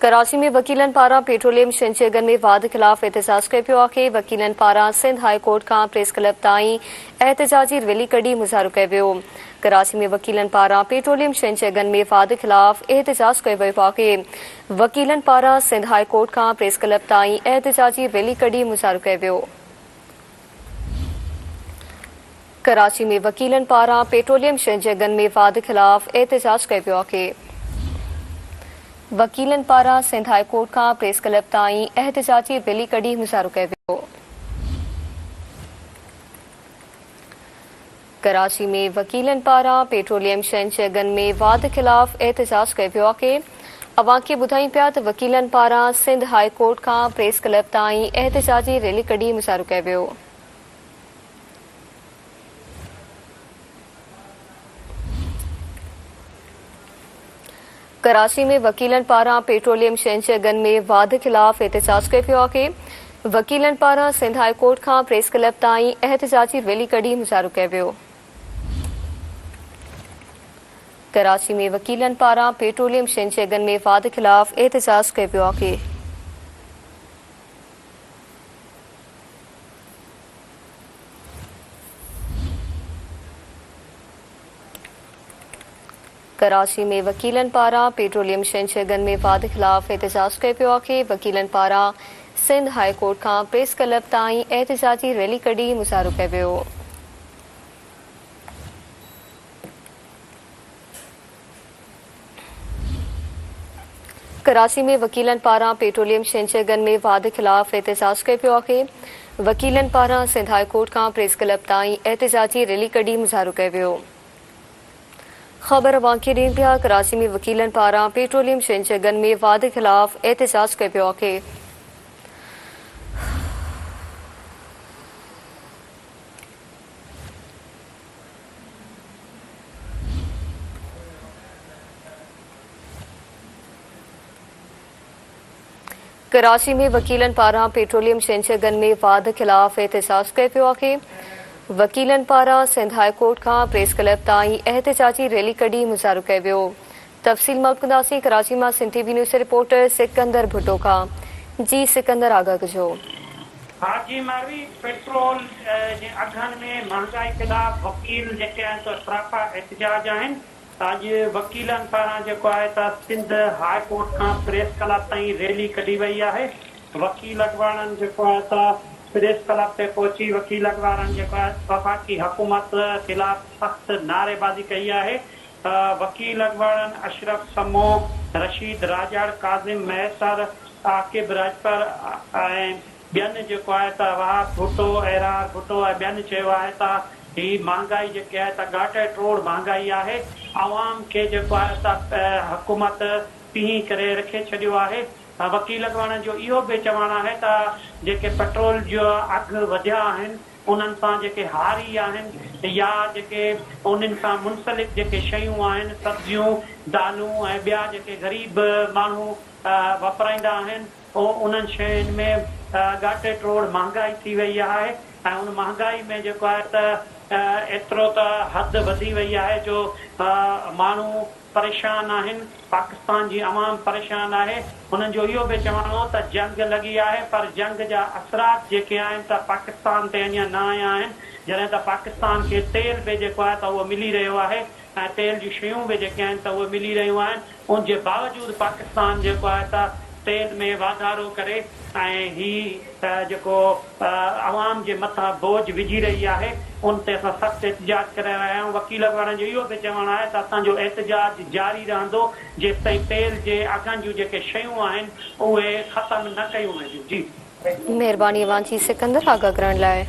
कराची में वकीलन पारा पेट्रोलियम शंचगन में वाद खिलाफ एहतजाज कयो पियो आहे। वकीलन पारा सिंध हाई कोर्ट का प्रेस क्लब ताईं एहतजाजी रैली कढी मुज़ाहिरो कयो वियो। कराची में वकीलन पारा पेट्रोलियम शंचगन में वाद खिलाफ एहतजाज कयो वियो आहे। वकीलन पारा सिंध हाई कोर्ट का प्रेस क्लब ताईं एहतजाजी रैली कढी मुज़ाहिरो कयो वियो। कराची में वकीलन पारा पेट्रोलियम शंचगन में वाद खिलाफ एहतजाज कयो पियो आहे। वकीलन पारा सिंध हाई कोर्ट का प्रेस क्लब ताईं एहतजाजी रैली कढी मुज़ाहिरो कयो वियो। कराची में वकीलन पारा पेट्रोलियम शंचगन में वाद खिलाफ एहतजाज कयो पियो आहे। अवां खे ॿुधायूं पिया त वकीलन पारा सिंध हाई कोर्ट का प्रेस क्लब ताईं एहतजाजी रैली कढी मुज़ाहिरो कयो वियो। कराची में वकीलन पारा पेट्रोलियम शंचगन में वाद खिलाफ एहतजाज कयो पियो आहे। वकीलन पारा सिंध हाई कोर्ट का प्रेस क्लब ताईं एहतजाजी रैली कढी मुज़ाहिरो कयो वियो। कराची में वकीलन पारा पेट्रोलियम शंचगन में वाद खिलाफ एहतजाज कयो पियो आहे। कराची में वकीलन पारा पेट्रोलियम शंचगन में वाद खिलाफ एहतजाज कयो पियो आहे। वकीलन पारा सिंध हाई कोर्ट का प्रेस क्लब ताईं एहतजाजी रैली कढी मुज़ाहिरो कयो वियो। कराची में वकीलन पारा पेट्रोलियम शंचगन में वाद खिलाफ एहतजाज कयो पियो आहे। वकीलन पारा सिंध हाई कोर्ट का प्रेस क्लब ताईं एहतजाजी रैली कढी मुज़ाहिरो कयो वियो। खबर अवां खे ॾियनि पिया कराची में वकीलन पारा पेट्रोलियम शंचगन में वाद खिलाफ एहतजाज कयो पियो आहे। कराची में वकीलन पारा पेट्रोलियम शंचगन में वाद खिलाफ एहतजाज कयो पियो आहे। वकीलन पारा सिंध हाई कोर्ट का प्रेस क्लब ताईं एहतजाजी रैली कढी मुज़ाहिरो कयो वियो। तफ़सील मालूम कंदासीं कराची मां Sindh TV news reporter Sikandar Bhutto Khan. जी सिकंदर, आगाह कजो। हाँ जी मारवी, पेट्रोल जे अघनि में महंगाई खिलाफ वकील जेके आहिनि त सरापा एहतजाज आहिनि। अॼु वकीलनि पारां जेको आहे त सिंध हाई कोर्ट खां प्रेस क्लब ताईं रैली कढी वई आहे। वकील अॻवाननि जेको आहे त प्रेस क्लब ते पहुची वकील अॻवाननि जेको आहे वफ़ाक़ी हुकूमत खिलाफ सख़्त नारेबाज़ी कई आहे। वकील अॻवाननि अशरफ समो, रशीद राजड़, काज़िम मैसर, आकिब राजपर ऐं ॿियनि जेको आहे त वहाब भुट्टो, एरार भुट्टो ऐं ॿियनि चयो आहे त ही महांगाई जेके आहे त घाटे ट्रोड़ महांगाई आहे। आवाम खे जेको आहे त हुकूमत पीही करे रखे छॾियो आहे। वकील अॻवाननि जो इहो बि चवणु आहे त जेके पेट्रोल जो अघु वधिया आहिनि उन्हनि सां जेके हारी आहिनि या जेके उन्हनि सां मुंसलिक जेके शयूं आहिनि, सब्जियूं, दालूं ऐं ॿिया जेके ग़रीब माण्हू वापराईंदा आहिनि उन्हनि शयुनि में घाटे ट्रोड़ महांगाई थी वई आहे। ऐं उन महांगाई में जेको आहे त एतिरो त हद वधी वई आहे जो माण्हू परेशान आहिनि। पाकिस्तान जी अवाम परेशान आहे। उन्हनि जो इहो बि चवणो त जंग लॻी आहे पर जंग जा असरात जेके आहिनि त पाकिस्तान ते अञा न आया आहिनि। जॾहिं त पाकिस्तान खे तेल बि जेको आहे त उहो मिली रहियो आहे ऐं तेल जूं शयूं बि जेके आहिनि त उहे मिली रहियूं आहिनि। उनजे बावजूदि पाकिस्तान जेको आहे त तेल में वाधारो करे ऐं ही जेको अवाम जे मथां बोझ विझी रही आहे उन ते असां सख़्तु एहतजाज करे रहिया आहियूं। वकील अॻवाननि जो इहो बि चवणु आहे त असांजो एहतजाज जारी रहंदो जेसि ताईं तेल जे अघनि जूं जेके शयूं आहिनि उहे ख़तमु न कयूं वेंदियूं। जी महिरबानी अवां जी सिकंदर, आगाह करण लाइ।